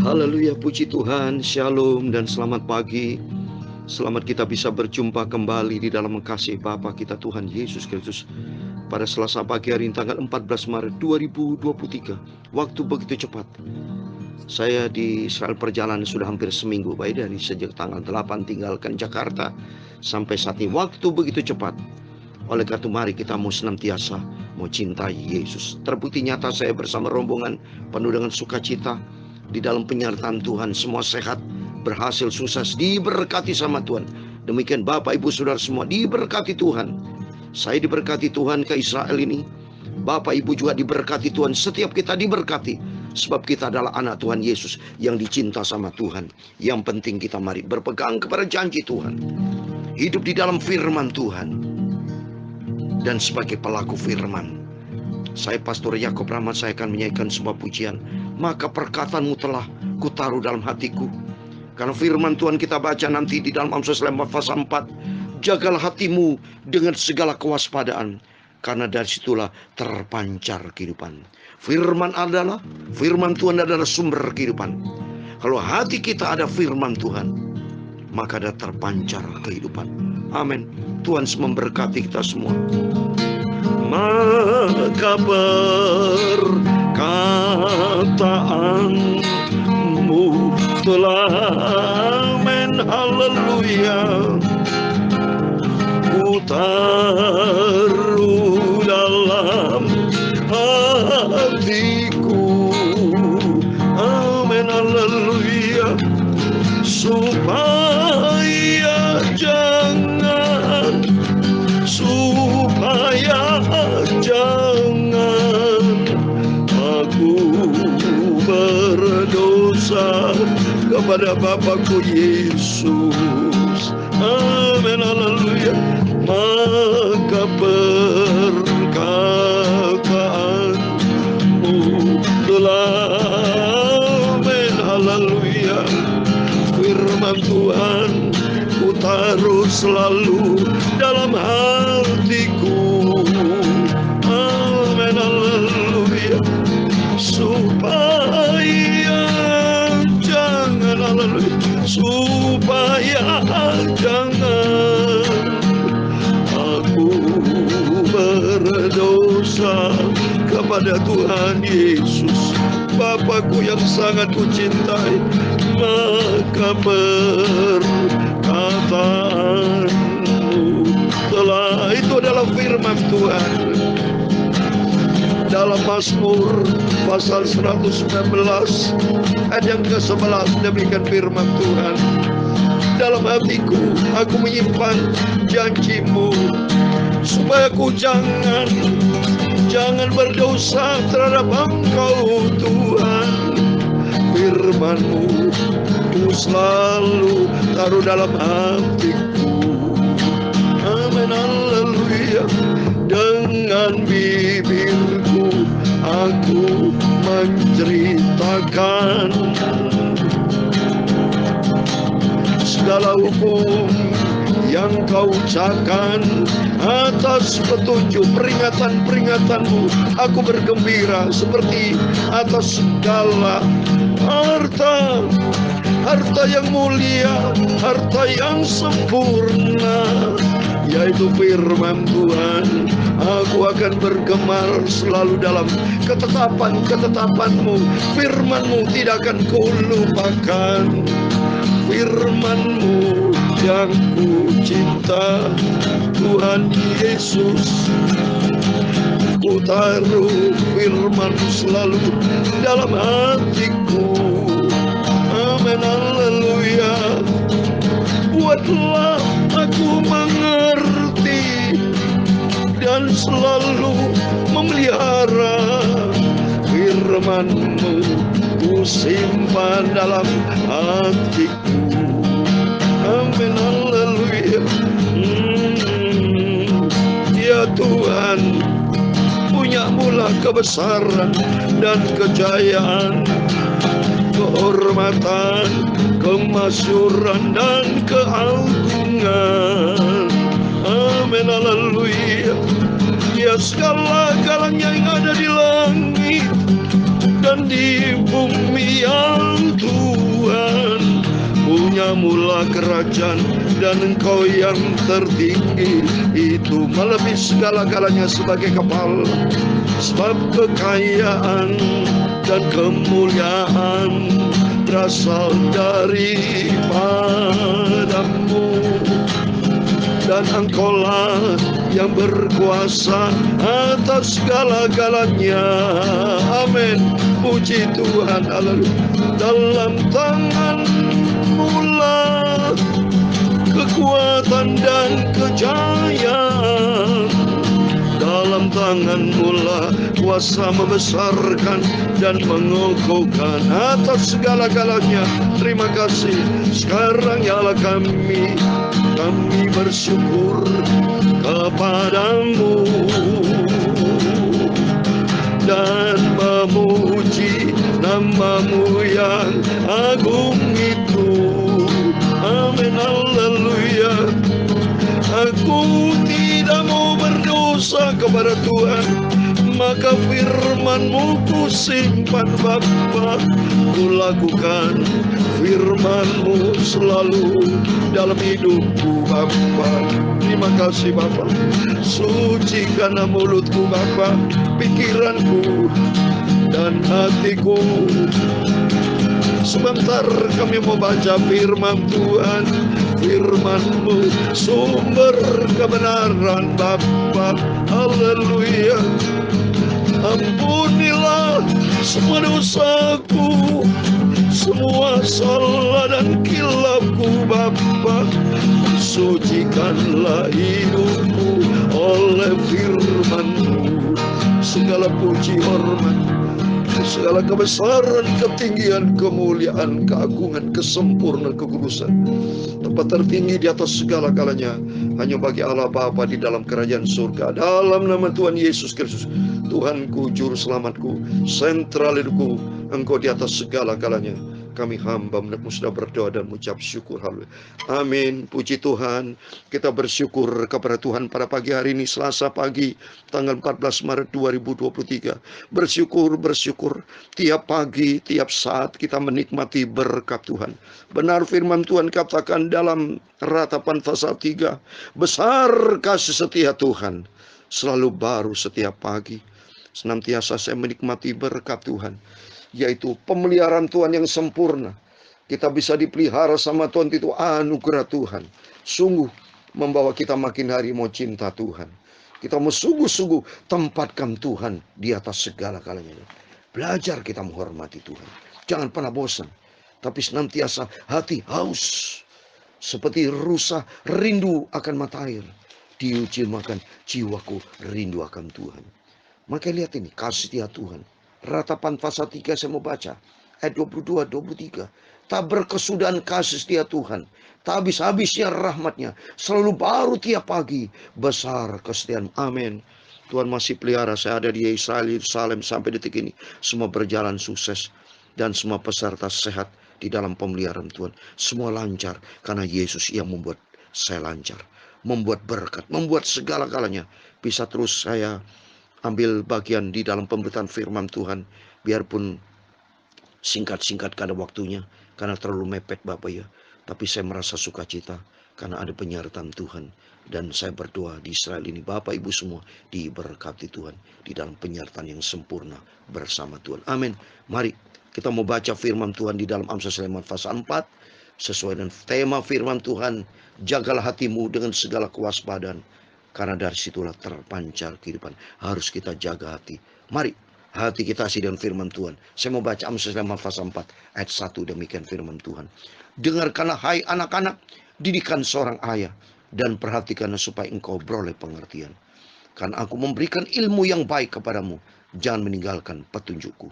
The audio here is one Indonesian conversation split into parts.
Haleluya, puji Tuhan, shalom dan selamat pagi. Selamat kita bisa berjumpa kembali di dalam mengasihi Bapa kita Tuhan Yesus Kristus pada Selasa pagi hari ini tanggal 14 Maret 2023. Waktu begitu cepat. Saya di Israel perjalanan sudah hampir seminggu, baik dari sejak tanggal 8 tinggalkan Jakarta sampai saat ini. Waktu begitu cepat. Oleh karena itu mari kita mau senantiasa mau cintai Yesus. Terbukti nyata saya bersama rombongan penuh dengan sukacita di dalam penyertaan Tuhan. Semua sehat, berhasil, sukses, diberkati sama Tuhan. Demikian Bapak Ibu Saudara semua diberkati Tuhan. Saya diberkati Tuhan ke Israel ini. Bapak Ibu juga diberkati Tuhan. Setiap kita diberkati, sebab kita adalah anak Tuhan Yesus yang dicinta sama Tuhan. Yang penting kita mari berpegang kepada janji Tuhan, hidup di dalam firman Tuhan, dan sebagai pelaku firman. Saya Pastor Yakob Rahmat, saya akan menyanyikan sebuah pujian. Maka perkataanmu telah kutaruh dalam hatiku. Karena firman Tuhan kita baca nanti di dalam Amsal 4 pasal 4. Jagalah hatimu dengan segala kewaspadaan, karena dari situlah terpancar kehidupan. Firman Tuhan adalah sumber kehidupan. Kalau hati kita ada firman Tuhan, maka ada terpancar kehidupan. Amin. Tuhan memberkati kita semua. Maka perkataanmu telah haleluya, ku taruh dalam hatiku. Amin, haleluya. Supaya jangan aku berdosa kepada Bapakku Yesus. Amin, haleluya. Maka perkataanmu telah, amin, haleluya. Firman Tuhan ku taruh selalu dalam hatiku. Amin, haleluya. Supaya jangan, haleluya, supaya jangan aku berdosa kepada Tuhan Yesus, Bapakku yang sangat kucintai. Maka perkataanmu telah, itu adalah firman Tuhan. Dalam Mazmur pasal 119 ayat yang ke-11 demikian firman Tuhan. Dalam hatiku aku menyimpan janjimu, supaya aku jangan berdosa terhadap Engkau Tuhan. Firman-Mu ku selalu taruh dalam hatiku. Amin, haleluya. Dengan bibirku aku menceritakan segala hukum yang Kau ucapkan. Atas petunjuk peringatan-peringatanmu aku bergembira, seperti atas segala harta yang mulia, harta yang sempurna, yaitu firman Tuhan. Aku akan bergemar selalu dalam ketetapan-ketetapan-Mu. Firman-Mu tidak akan kulupakan. Firman-Mu yang ku cinta, Tuhan Yesus. Ku taruh firman-Mu selalu dalam hatiku. Amin, haleluya. Buatlah aku mengerti dan selalu memelihara firman-Mu. Ku simpan dalam hatiku. Amin, haleluya. Ya Tuhan, punya-Mulah kebesaran dan kejayaan, kehormatan, kemasyhuran dan keagungan. Amin, haleluya. Ya segala-galanya yang ada di langit dan di bumi yang Tuhan baginya mula kerajaan dan Engkau yang tertinggi, itu melebihi segala-galanya sebagai kepala. Sebab kekayaan dan kemuliaan berasal daripadamu, dan Engkaulah yang berkuasa atas segala-galanya. Amin. Puji Tuhan. Haleluya. Dalam tangan-Mu lah kekuatan dan kejayaan. Dalam tangan-Mu lah kuasa membesarkan dan mengokohkan atas segala-galanya. Terima kasih. Sekarang ya Allah kami bersyukur kepadamu dan memuji nama-Mu yang agung itu. Amin. Haleluya. Aku tidak mau berdosa kepada Tuhan, maka firman-Mu ku simpan Bapa. Ku lakukan firman-Mu selalu dalam hidupku Bapa. Terima kasih Bapa. Sucikanlah mulutku Bapa, pikiranku dan hatiku. Sebentar kami mau baca firman Tuhan. Firman-Mu sumber kebenaran Bapa. Haleluya. Ampunilah semua dosaku, semua salah dan kilapku Bapa. Sucikanlah hidupku oleh firman-Mu. Segala puji hormat, segala kebesaran, ketinggian, kemuliaan, keagungan, kesempurnaan, kekudusan, tempat tertinggi di atas segala-galanya hanya bagi Allah Bapa di dalam kerajaan surga. Dalam nama Tuhan Yesus Kristus, Tuhanku, juru selamatku, sentral hidupku, Engkau di atas segala-galanya. Kami hamba sudah berdoa dan mengucap syukur. Haleluya. Amin. Puji Tuhan. Kita bersyukur kepada Tuhan pada pagi hari ini, Selasa pagi, tanggal 14 Maret 2023. Bersyukur tiap pagi, tiap saat kita menikmati berkat Tuhan. Benar firman Tuhan katakan dalam Ratapan pasal 3, besar kasih setia Tuhan, selalu baru setiap pagi. Senantiasa saya menikmati berkat Tuhan, yaitu pemeliharaan Tuhan yang sempurna. Kita bisa dipelihara sama Tuhan, itu anugerah Tuhan. Sungguh membawa kita makin hari mau cinta Tuhan. Kita mau sungguh-sungguh tempatkan Tuhan di atas segala-galanya. Belajar kita menghormati Tuhan. Jangan pernah bosan, tapi senantiasa hati haus seperti rusa rindu akan mata air. Diuji makan jiwaku rindu akan Tuhan. Maka lihat ini kasih setia Tuhan. Ratapan pasal 3 saya mau baca ayat 22-23. Tak berkesudahan kasih setia Tuhan, tak habis-habisnya rahmatnya, selalu baru tiap pagi, besar kesetiaan. Amin. Tuhan masih pelihara. Saya ada di Israel, Yerusalem sampai detik ini. Semua berjalan sukses dan semua peserta sehat di dalam pemeliharaan Tuhan. Semua lancar karena Yesus yang membuat saya lancar, membuat berkat, membuat segala-galanya. Bisa terus saya ambil bagian di dalam pemberitaan firman Tuhan, biarpun singkat-singkat kada waktunya karena terlalu mepet Bapak ya. Tapi saya merasa sukacita karena ada penyertaan Tuhan. Dan saya berdoa di Israel ini Bapak Ibu semua diberkati Tuhan di dalam penyertaan yang sempurna bersama Tuhan. Amin. Mari kita mau baca firman Tuhan di dalam Amsal Sulaiman pasal 4. Sesuai dengan tema firman Tuhan, jagalah hatimu dengan segala kewaspadaan, karena dari situlah terpancar kehidupan. Harus kita jaga hati. Mari hati kita isi dengan firman Tuhan. Saya mau baca Amsal Sulaiman pasal 4 ayat 1. Demikian firman Tuhan. Dengarkanlah hai anak-anak, didikan seorang ayah, dan perhatikanlah supaya engkau beroleh pengertian. Karena aku memberikan ilmu yang baik kepadamu, jangan meninggalkan petunjukku.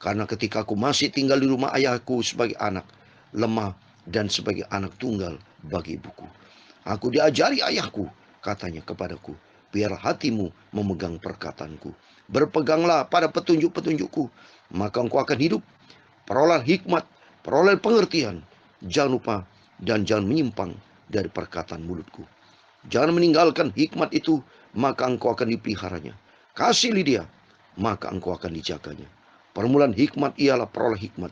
Karena ketika aku masih tinggal di rumah ayahku sebagai anak, lemah dan sebagai anak tunggal bagi ibuku, aku diajari ayahku, katanya kepadaku, biar hatimu memegang perkataanku. Berpeganglah pada petunjuk-petunjukku, maka engkau akan hidup. Peroleh hikmat, peroleh pengertian. Jangan lupa dan jangan menyimpang dari perkataan mulutku. Jangan meninggalkan hikmat itu, maka engkau akan dipeliharanya. Kasih dia, maka engkau akan dijaganya. Permulaan hikmat ialah peroleh hikmat.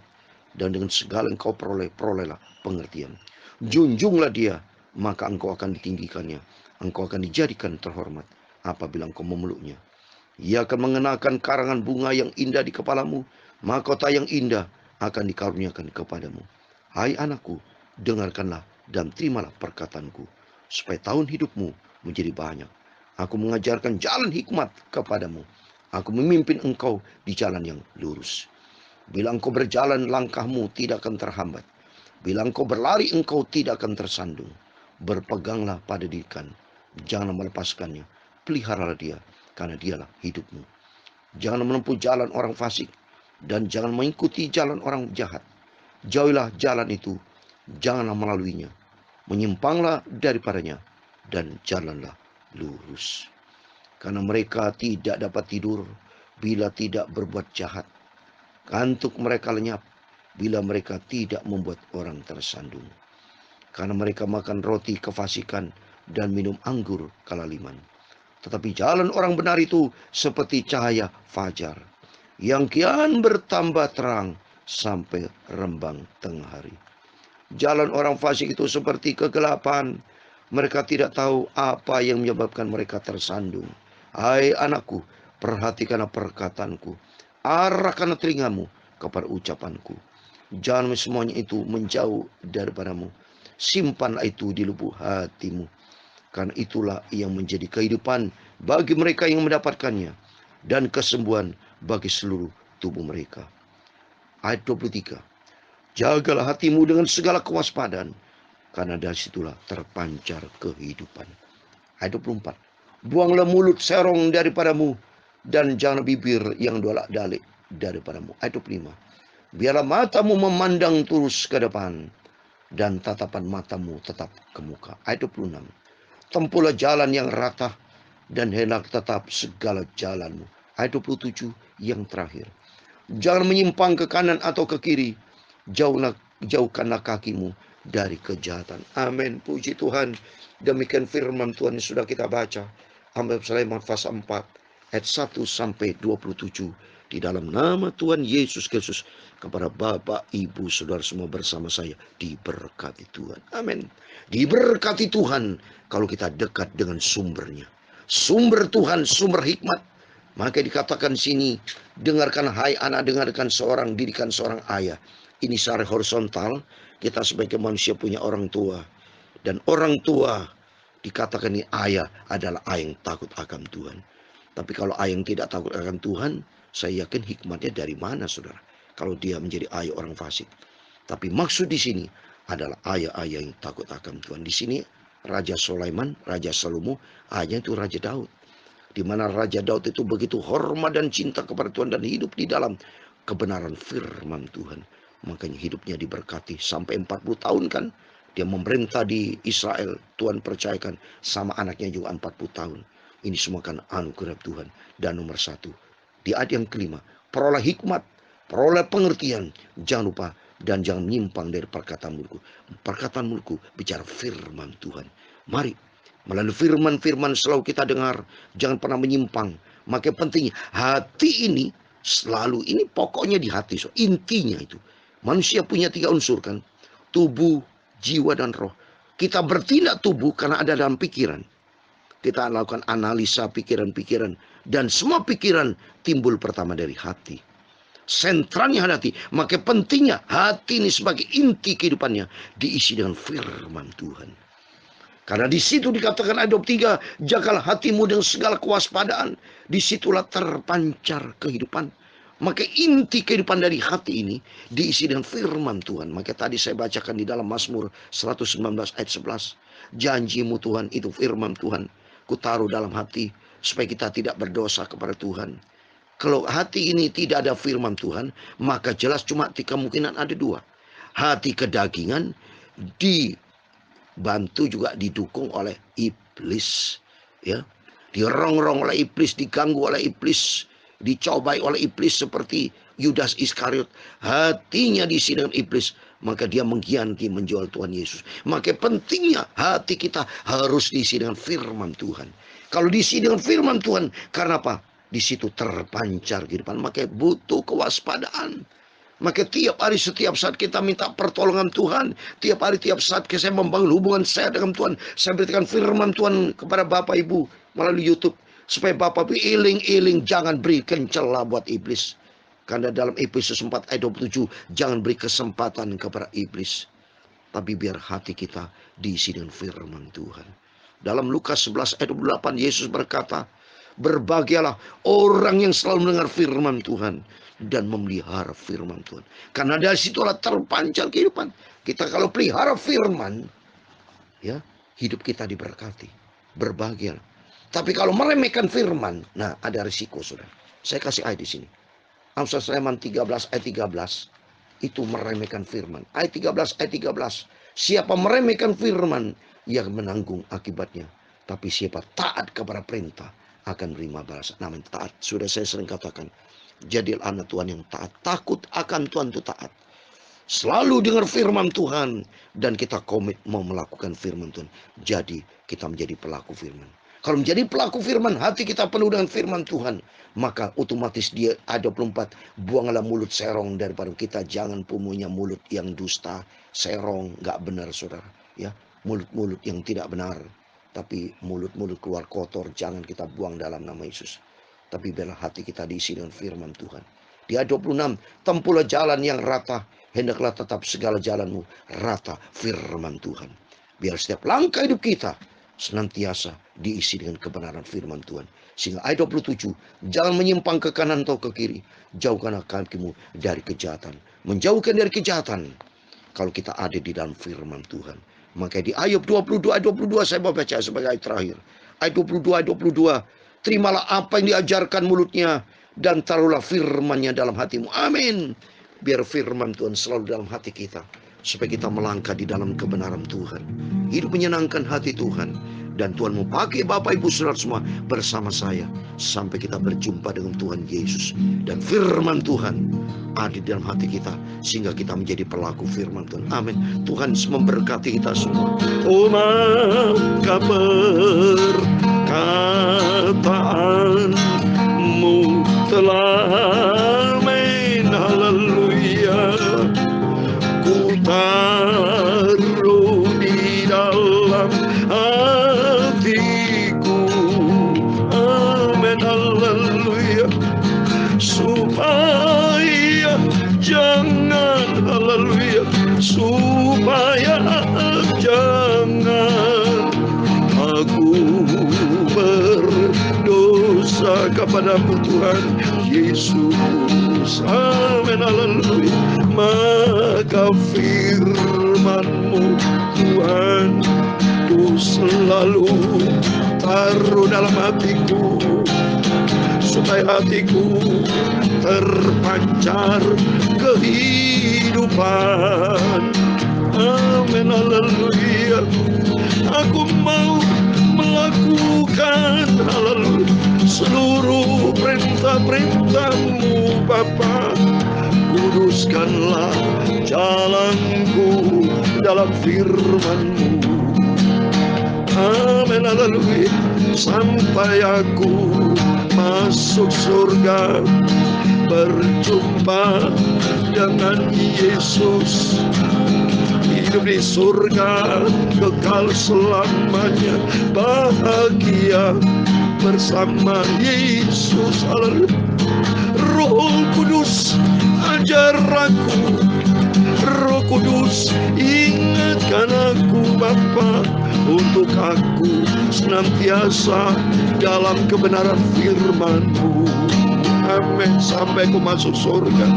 dan dengan segala engkau perolehlah pengertian. Junjunglah dia, maka engkau akan ditinggikannya. Engkau akan dijadikan terhormat apabila engkau memeluknya. Ia akan mengenakan karangan bunga yang indah di kepalamu, mahkota yang indah akan dikaruniakan kepadamu. Hai anakku, dengarkanlah dan terimalah perkataanku, supaya tahun hidupmu menjadi banyak. Aku mengajarkan jalan hikmat kepadamu. Aku memimpin engkau di jalan yang lurus. Bila engkau berjalan, langkahmu tidak akan terhambat. Bila engkau berlari, engkau tidak akan tersandung. Berpeganglah pada didikan, jangan melepaskannya. Peliharalah dia, karena dialah hidupmu. Jangan menempuh jalan orang fasik, dan jangan mengikuti jalan orang jahat. Jauhilah jalan itu, janganlah melaluinya. Menyimpanglah daripadanya, dan jalanlah lurus. Karena mereka tidak dapat tidur bila tidak berbuat jahat. Kantuk mereka lenyap bila mereka tidak membuat orang tersandung. Karena mereka makan roti kefasikan dan minum anggur kalaliman. Tetapi jalan orang benar itu seperti cahaya fajar, yang kian bertambah terang sampai rembang tengah hari. Jalan orang fasik itu seperti kegelapan. Mereka tidak tahu apa yang menyebabkan mereka tersandung. Hai anakku, perhatikanlah perkataanku. Arahkanlah telingamu kepada ucapanku. Jangan semuanya itu menjauh daripadamu. Simpanlah itu di lubuk hatimu. Karena itulah yang menjadi kehidupan bagi mereka yang mendapatkannya, dan kesembuhan bagi seluruh tubuh mereka. Ayat 23. Jagalah hatimu dengan segala kewaspadaan, karena dari situlah terpancar kehidupan. Ayat 24. Buanglah mulut serong daripadamu, dan jangan bibir yang dolak-dalik daripadamu. Ayat 25. Biarlah matamu memandang terus ke depan, dan tatapan matamu tetap ke muka. Ayat 26. Tempuhlah jalan yang rata, dan hendak tetap segala jalanmu. Ayat 27 yang terakhir. Jangan menyimpang ke kanan atau ke kiri. Jauhkanlah kakimu dari kejahatan. Amin. Puji Tuhan. Demikian firman Tuhan yang sudah kita baca. Ambil Sulaiman pasal 4 ayat 1 sampai 27. Di dalam nama Tuhan Yesus Kristus, kepada Bapak, Ibu, Saudara semua bersama saya, diberkati Tuhan. Amin. Diberkati Tuhan kalau kita dekat dengan sumbernya. Sumber Tuhan, sumber hikmat. Maka dikatakan sini, dengarkan hai anak, dengarkan seorang, didikan seorang ayah. Ini secara horizontal, kita sebagai manusia punya orang tua. Dan orang tua dikatakan ini ayah adalah ayah yang takut akan Tuhan. Tapi kalau ayah yang tidak takut akan Tuhan, saya yakin hikmatnya dari mana, saudara? Kalau dia menjadi ayah orang fasik. Tapi maksud di sini adalah ayah-ayah yang takut akan Tuhan. Di sini Raja Sulaiman, Raja Salomo, ayahnya itu Raja Daud. Di mana Raja Daud itu begitu hormat dan cinta kepada Tuhan dan hidup di dalam kebenaran firman Tuhan. Makanya hidupnya diberkati sampai 40 tahun kan. Dia memerintah di Israel. Tuhan percayakan sama anaknya juga 40 tahun. Ini semua kan anugerah Tuhan. Dan nomor 1, di ayat yang kelima, peroleh hikmat, peroleh pengertian. Jangan lupa dan jangan menyimpang dari perkataan mulutku. Perkataan mulutku bicara firman Tuhan. Mari melalui firman-firman selalu kita dengar, jangan pernah menyimpang. Maka pentingnya hati ini selalu, ini pokoknya di hati. So, intinya itu manusia punya 3 unsur kan, tubuh, jiwa, dan roh. Kita bertindak tubuh karena ada dalam pikiran. Kita lakukan analisa pikiran-pikiran, dan semua pikiran timbul pertama dari hati. Sentralnya hati. Maka pentingnya hati ini sebagai inti kehidupannya diisi dengan firman Tuhan. Karena di situ dikatakan ayat 23, jagalah hatimu dengan segala kewaspadaan. Disitulah terpancar kehidupan. Maka inti kehidupan dari hati ini diisi dengan firman Tuhan. Maka tadi saya bacakan di dalam Mazmur 119 ayat 11. Janjimu Tuhan itu firman Tuhan. Kutaruh dalam hati supaya kita tidak berdosa kepada Tuhan. Kalau hati ini tidak ada firman Tuhan, maka jelas cuma kemungkinan ada 2. Hati kedagingan dibantu juga didukung oleh iblis, ya. Dirongrong oleh iblis, diganggu oleh iblis, dicobai oleh iblis seperti Yudas Iskariot. Hatinya diisi dengan iblis, maka dia mengkhianati, menjual Tuhan Yesus. Maka pentingnya hati kita harus diisi dengan firman Tuhan. Kalau diisi dengan firman Tuhan, karena apa? Di situ terpancar kehidupan. Maka butuh kewaspadaan. Maka tiap hari, setiap saat kita minta pertolongan Tuhan. Tiap hari, tiap saat saya membangun hubungan saya dengan Tuhan. Saya berikan firman Tuhan kepada Bapak Ibu melalui YouTube. Supaya Bapak Ibu iling-iling, jangan berikan celah buat iblis. Karena dalam Efesus 4 ayat 27, jangan beri kesempatan kepada iblis. Tapi biar hati kita diisi dengan firman Tuhan. Dalam Lukas 11 ayat 28, Yesus berkata, berbahagialah orang yang selalu mendengar firman Tuhan dan memelihara firman Tuhan. Karena dari situlah terpancar kehidupan. Kita kalau pelihara firman, ya, hidup kita diberkati. Berbahagia. Tapi kalau meremehkan firman, nah ada risiko, saudara. Saya kasih ayat di sini. Amsal Sulaiman 13 ayat 13. Itu meremehkan firman. Ayat 13, ayat 13. Siapa meremehkan firman, ia menanggung akibatnya. Tapi siapa taat kepada perintah, akan menerima balasan. Namun taat, sudah saya sering katakan, jadilah anak Tuhan yang taat. Takut akan Tuhan itu taat. Selalu dengar firman Tuhan. Dan kita komit mau melakukan firman Tuhan. Jadi kita menjadi pelaku firman. Kalau menjadi pelaku firman, hati kita penuh dengan firman Tuhan. Maka otomatis dia ayat 24. Buanglah mulut serong daripada kita. Jangan punya mulut yang dusta. Serong, gak benar, saudara. Ya, mulut-mulut yang tidak benar. Tapi mulut-mulut keluar kotor, jangan kita buang dalam nama Yesus. Tapi biarlah hati kita diisi dengan firman Tuhan. Di ayat 26, tempuhlah jalan yang rata, hendaklah tetap segala jalanmu rata firman Tuhan. Biar setiap langkah hidup kita senantiasa diisi dengan kebenaran firman Tuhan. Sehingga ayat 27, jangan menyimpang ke kanan atau ke kiri. Jauhkanlah kakimu dari kejahatan. Menjauhkan dari kejahatan. Kalau kita ada di dalam firman Tuhan. Maka di Ayub 22 ayat 22 saya mau baca sebagai ayat terakhir. Ayat 22 ayat 22. Terimalah apa yang diajarkan mulutnya dan taruhlah firman-Nya dalam hatimu. Amin. Biar firman Tuhan selalu dalam hati kita. Supaya kita melangkah di dalam kebenaran Tuhan. Hidup menyenangkan hati Tuhan. Dan Tuhan mau pakai Bapak Ibu Saudara semua bersama saya. Sampai kita berjumpa dengan Tuhan Yesus. Dan firman Tuhan ada di dalam hati kita. Sehingga kita menjadi pelaku firman Tuhan. Amin. Tuhan memberkati kita semua. Oh maka perkataanmu telah amin. Haleluya. Ku taruh di dalam hatiku. Amin. Haleluya. Supaya jangan, haleluya, supaya jangan aku berdosa kepadamu Tuhan Yesus. Amin. Haleluya. Maka firman-Mu Tuhan ku selalu taruh dalam hatiku. Supaya hatiku terpancar kehidupan. Amin. Haleluya. Aku mau melakukan, haleluya, seluruh perintah-perintah-Mu Bapa. Kuduskanlah jalanku dalam firman-Mu. Amin. Haleluya. Sampai aku masuk surga, berjumpa dengan Yesus. Hidup di surga kekal selamanya, bahagia bersama Yesus. Haleluya. Roh Kudus ajar aku, Roh Kudus ingatkan aku Bapa, untuk aku senantiasa dalam kebenaran firman-Mu. Amin. Sampai aku masuk surga.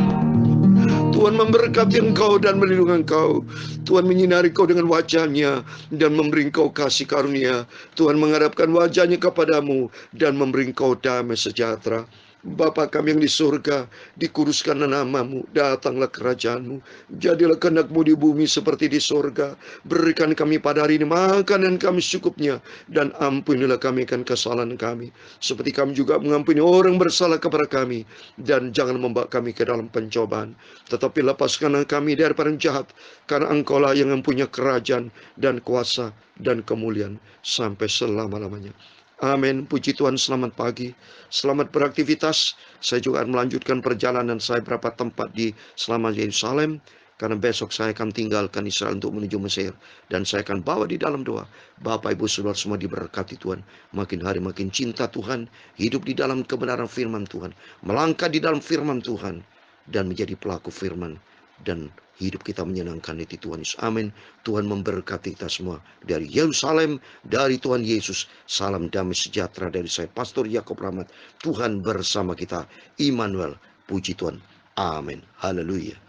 Tuhan memberkati engkau dan melindungi engkau. Tuhan menyinari engkau dengan wajah-Nya dan memberi engkau kasih karunia. Tuhan menghadapkan wajah-Nya kepadamu dan memberi engkau damai sejahtera. Bapa kami yang di surga, dikuduskanlah nama-Mu, datanglah kerajaan-Mu, jadilah kehendak-Mu di bumi seperti di surga. Berikan kami pada hari ini makanan kami secukupnya, dan ampunilah kami akan kesalahan kami, seperti kami juga mengampuni orang bersalah kepada kami. Dan jangan membawa kami ke dalam pencobaan, tetapi lepaskanlah kami daripada yang jahat, karena Engkau-Lah yang mempunyai kerajaan dan kuasa dan kemuliaan sampai selama-lamanya. Amin. Puji Tuhan, selamat pagi. Selamat beraktivitas. Saya juga akan melanjutkan perjalanan saya berapa tempat di selama Yerusalem. Karena besok saya akan tinggalkan Israel untuk menuju Mesir. Dan saya akan bawa di dalam doa. Bapak, Ibu, Saudara semua diberkati Tuhan. Makin hari makin cinta Tuhan. Hidup di dalam kebenaran firman Tuhan. Melangkah di dalam firman Tuhan. Dan menjadi pelaku firman. Dan hidup kita menyenangkan hati Tuhan Yesus. Amin. Tuhan memberkati kita semua. Dari Yerusalem, dari Tuhan Yesus. Salam damai sejahtera dari saya, Pastor Yakob Rahmat. Tuhan bersama kita. Immanuel. Puji Tuhan. Amin. Haleluya.